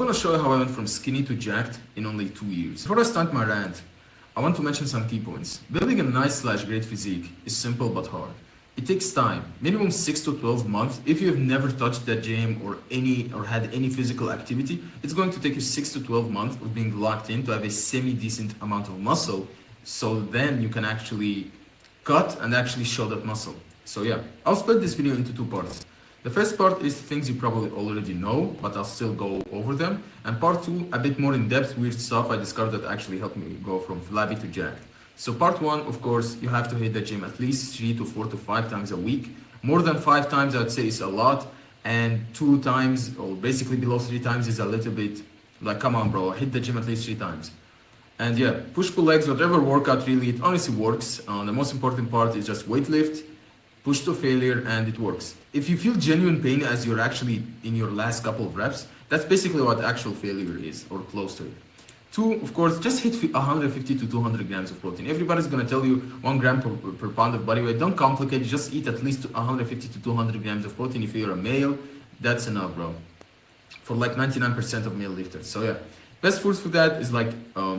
gonna show you how I went from skinny to jacked in only 2 years. Before I start my rant, I want to mention some key points. Building a nice/great physique is simple but hard. It takes time, minimum 6 to 12 months. If you have never touched the gym or had any physical activity, it's going to take you 6 to 12 months of being locked in to have a semi-decent amount of muscle, so then you can actually cut and actually show that muscle. So yeah, I'll split this video into 2 parts. The first part is things you probably already know, but I'll still go over them. And part 2, a bit more in-depth, weird stuff I discovered that actually helped me go from flabby to jacked. So part 1, of course, you have to hit the gym at least 3 to 4 to 5 times a week. More than 5 times, I'd say, is a lot. And 2 times, or basically below 3 times, is a little bit like, come on, bro, hit the gym at least 3 times. And yeah, push-pull legs, whatever workout really, it honestly works. The most important part is just weight lift, push to failure, and it works. If you feel genuine pain as you're actually in your last couple of reps, that's basically what actual failure is, or close to it. 2, of course, just hit 150 to 200 grams of protein. Everybody's gonna tell you 1 gram per pound of body weight. Don't complicate, just eat at least 150 to 200 grams of protein. If you're a male, that's enough, bro. For like 99% of male lifters. So yeah, best foods for that is like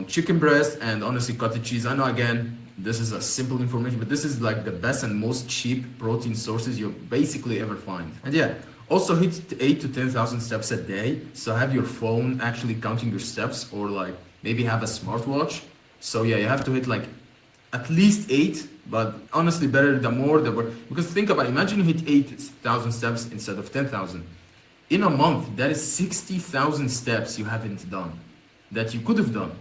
chicken breast and honestly cottage cheese. I know, again, this is a simple information, but this is like the best and most cheap protein sources you'll basically ever find. And yeah, also hit 8 to 10,000 steps a day. So have your phone actually counting your steps, or like maybe have a smartwatch. So yeah, you have to hit like at least 8, but honestly better the more the better. Because think about it, imagine you hit 8,000 steps instead of 10,000. In a month, that is 60,000 steps you haven't done, that you could have done.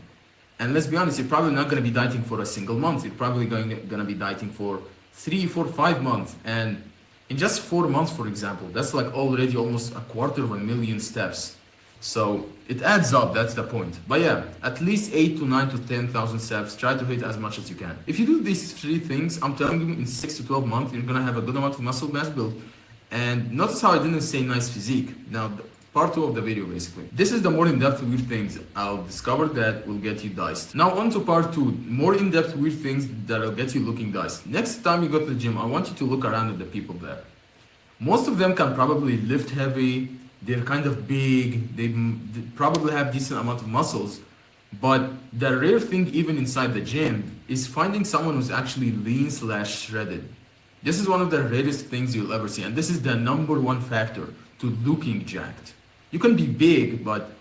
And let's be honest, you're probably not going to be dieting for a single month. You're probably going to be dieting for 3, 4, 5 months. And in just 4 months, for example, that's like already almost 250,000 steps. So it adds up, that's the point. But yeah, at least 8 to 9 to 10,000 steps. Try to hit as much as you can. If you do these 3 things, I'm telling you, in 6 to 12 months, you're going to have a good amount of muscle mass built. And notice how I didn't say nice physique. Now, part 2 of the video, basically. This is the more in-depth weird things I'll discover that will get you diced. Now on to part 2, more in-depth weird things that'll get you looking diced. Next time you go to the gym, I want you to look around at the people there. Most of them can probably lift heavy, they're kind of big, they probably have decent amount of muscles, but the rare thing even inside the gym is finding someone who's actually lean/shredded. This is one of the rarest things you'll ever see, and this is the #1 factor to looking jacked. You can be big, but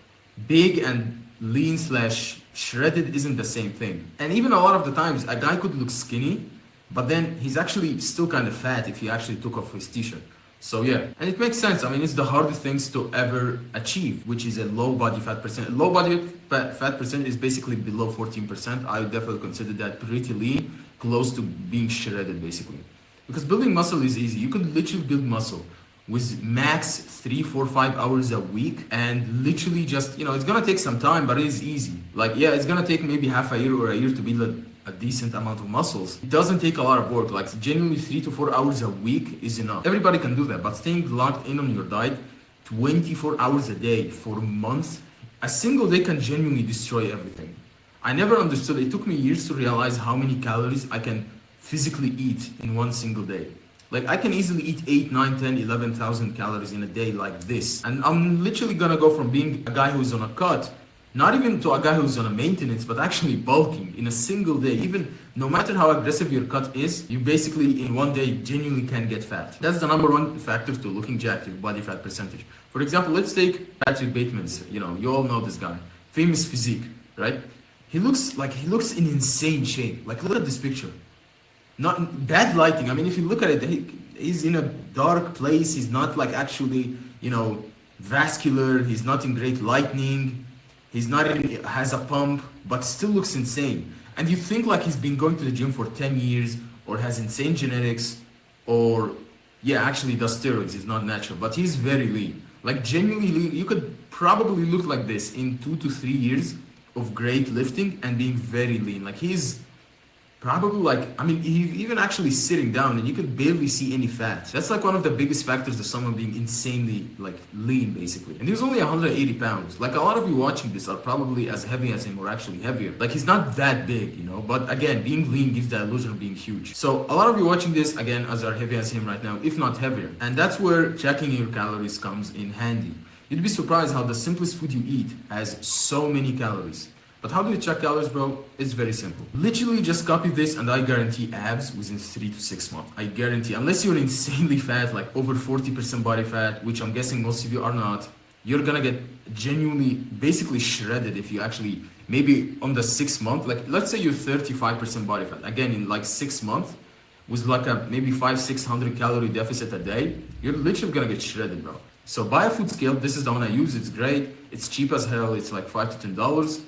big and lean/shredded isn't the same thing. And even a lot of the times, a guy could look skinny, but then he's actually still kind of fat if he actually took off his t-shirt. So yeah, and it makes sense. I mean, it's the hardest things to ever achieve, which is a low body fat percent. Low body fat percent is basically below 14%. I would definitely consider that pretty lean, close to being shredded basically. Because building muscle is easy. You could literally build muscle with max 3, 4, 5 hours a week, and literally just, it's gonna take some time, but it is easy. Like, yeah, it's gonna take maybe half a year or a year to build a decent amount of muscles. It doesn't take a lot of work. Like, genuinely 3 to 4 hours a week is enough. Everybody can do that, but staying locked in on your diet 24 hours a day for months, a single day can genuinely destroy everything. I never understood. It took me years to realize how many calories I can physically eat in one single day. Like, I can easily eat 8, 9, 10, 11,000 calories in a day like this. And I'm literally gonna go from being a guy who's on a cut, not even to a guy who's on a maintenance, but actually bulking in a single day. Even no matter how aggressive your cut is, you basically in one day genuinely can get fat. That's the #1 factor to looking jacked, your body fat percentage. For example, let's take Patrick Bateman's, you all know this guy, famous physique, right? He looks in insane shape. Like, look at this picture. Not bad lighting. I mean, if you look at it, he's in a dark place. He's not like actually, vascular. He's not in great lighting. He's not even has a pump, but still looks insane. And you think like he's been going to the gym for 10 years, or has insane genetics, or yeah, actually does steroids. He's not natural, but he's very lean. Like, genuinely lean. You could probably look like this in 2 to 3 years of great lifting and being very lean. Like, he's probably he's even actually sitting down and you could barely see any fat. That's like one of the biggest factors of someone being insanely lean basically. And he was only 180 pounds. Like, a lot of you watching this are probably as heavy as him or actually heavier. Like, he's not that big, but again, being lean gives the illusion of being huge. So a lot of you watching this, again, as heavy as him right now, if not heavier. And that's where checking your calories comes in handy. You'd be surprised how the simplest food you eat has so many calories. But how do you check calories, bro? It's very simple. Literally just copy this and I guarantee abs within 3 to 6 months. I guarantee, unless you're insanely fat, like over 40% body fat, which I'm guessing most of you are not, you're gonna get genuinely, basically shredded if you actually, maybe on the 6 month, like let's say you're 35% body fat. Again, in like 6 months, with like a maybe 500-600 calorie deficit a day, you're literally gonna get shredded, bro. So buy a food scale. This is the one I use. It's great. It's cheap as hell. It's like $5 to $10.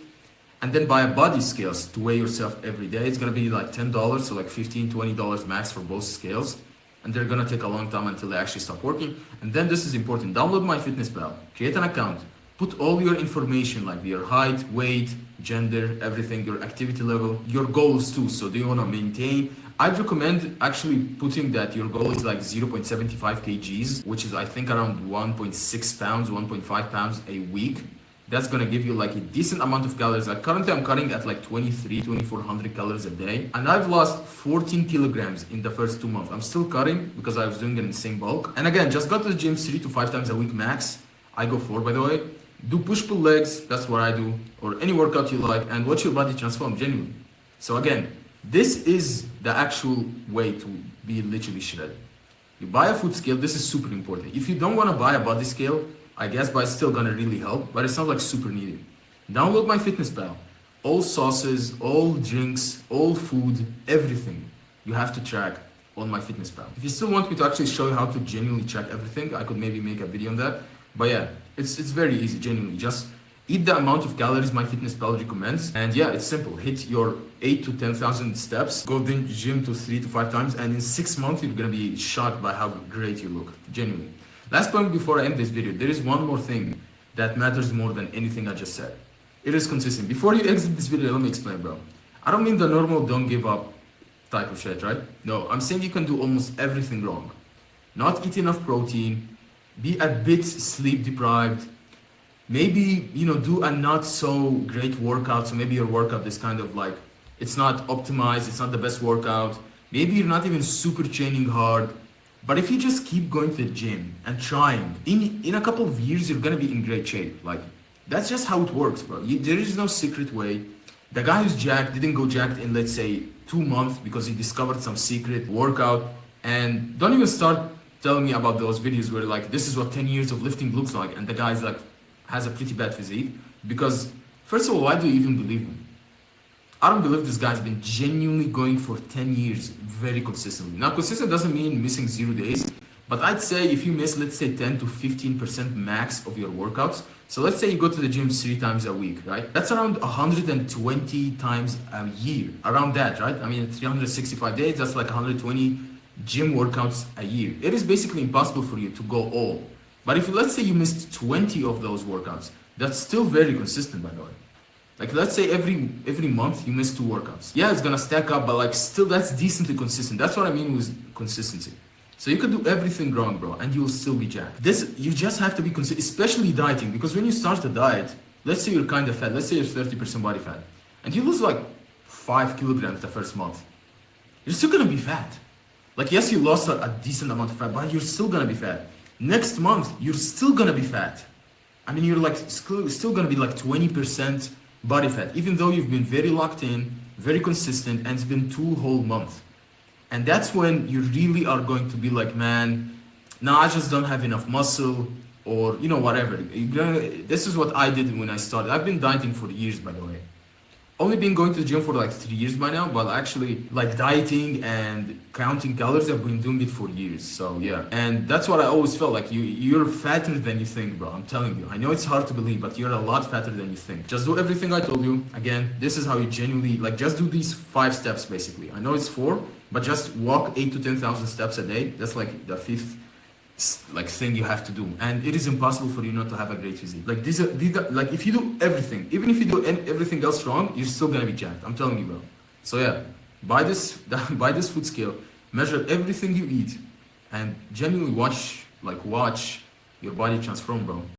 And then buy a body scales to weigh yourself every day. It's gonna be like $10, so like $15-20 max for both scales. And they're gonna take a long time until they actually stop working. And then this is important. Download MyFitnessPal. Create an account. Put all your information like your height, weight, gender, everything, your activity level, your goals too. So do you wanna maintain? I'd recommend actually putting that your goal is like 0.75 kgs, which is I think around 1.6 pounds, 1.5 pounds a week. That's gonna give you like a decent amount of calories. Like currently I'm cutting at like 2,400 calories a day. And I've lost 14 kilograms in the first 2 months. I'm still cutting because I was doing it in the same bulk. And again, just go to the gym 3 to 5 times a week max. I go 4, by the way. Do push-pull legs, that's what I do. Or any workout you like, and watch your body transform genuinely. So again, this is the actual way to be literally shredded. You buy a food scale, this is super important. If you don't want to buy a body scale, I guess, but it's still gonna really help, but it's not like super needed. Download MyFitnessPal. All sauces, all drinks, all food, everything you have to track on MyFitnessPal. If you still want me to actually show you how to genuinely track everything, I could maybe make a video on that. But yeah, it's very easy, genuinely. Just eat the amount of calories MyFitnessPal recommends, and yeah, it's simple. Hit your 8 to 10,000 steps, go to the gym to 3 to 5 times, and in 6 months you're gonna be shocked by how great you look, genuinely. Last point before I end this video, there is one more thing that matters more than anything I just said. It is consistency. Before you exit this video, let me explain, bro. I don't mean the normal don't give up type of shit, right? No, I'm saying you can do almost everything wrong. Not eat enough protein, be a bit sleep deprived, maybe, you know, do a not so great workout. So maybe your workout is kind of like, it's not optimized, it's not the best workout. Maybe you're not even super training hard. But if you just keep going to the gym and trying, in a couple of years, you're gonna be in great shape. Like, that's just how it works, bro. There is no secret way. The guy who's jacked didn't go jacked in, let's say, 2 months because he discovered some secret workout. And don't even start telling me about those videos where like, this is what 10 years of lifting looks like. And the guy's like, has a pretty bad physique. Because first of all, why do you even believe him? I don't believe this guy's been genuinely going for 10 years very consistently. Now, consistent doesn't mean missing 0 days, but I'd say if you miss, let's say 10 to 15% max of your workouts. So let's say you go to the gym 3 times a week, right? That's around 120 times a year, around that, right? I mean, 365 days, that's like 120 gym workouts a year. It is basically impossible for you to go all. But if let's say you missed 20 of those workouts, that's still very consistent, by the way. Like let's say every month you miss 2 workouts. Yeah, it's gonna stack up, but like still that's decently consistent. That's what I mean with consistency. So you can do everything wrong, bro, and you'll still be jacked. You just have to be consistent, especially dieting, because when you start a diet, let's say you're kind of fat, let's say you're 30% body fat, and you lose like 5 kilograms the first month, you're still gonna be fat. Like yes, you lost a decent amount of fat, but you're still gonna be fat. Next month, you're still gonna be fat. I mean, you're like still gonna be like 20% body fat, even though you've been very locked in, very consistent, and it's been 2 whole months. And that's when you really are going to be like, man, no, I just don't have enough muscle, or you know, whatever. This is what I did when I started. I've been dieting for years, by the way. Only been going to the gym for like 3 years by now, but actually like dieting and counting calories, I've been doing it for years. So yeah, and that's what I always felt like. You're fatter than you think, bro. I'm telling you. I know it's hard to believe, but you're a lot fatter than you think. Just do everything I told you. Again, this is how you genuinely, like, just do these 5 steps basically. I know it's 4, but just walk 8 to 10,000 steps a day. That's like the 5th like thing you have to do, and it is impossible for you not to have a great physique. Like these are like, if you do everything, even if you do everything else wrong, you're still gonna be jacked. I'm telling you, bro. So yeah, buy this food scale, measure everything you eat, and genuinely watch your body transform, bro.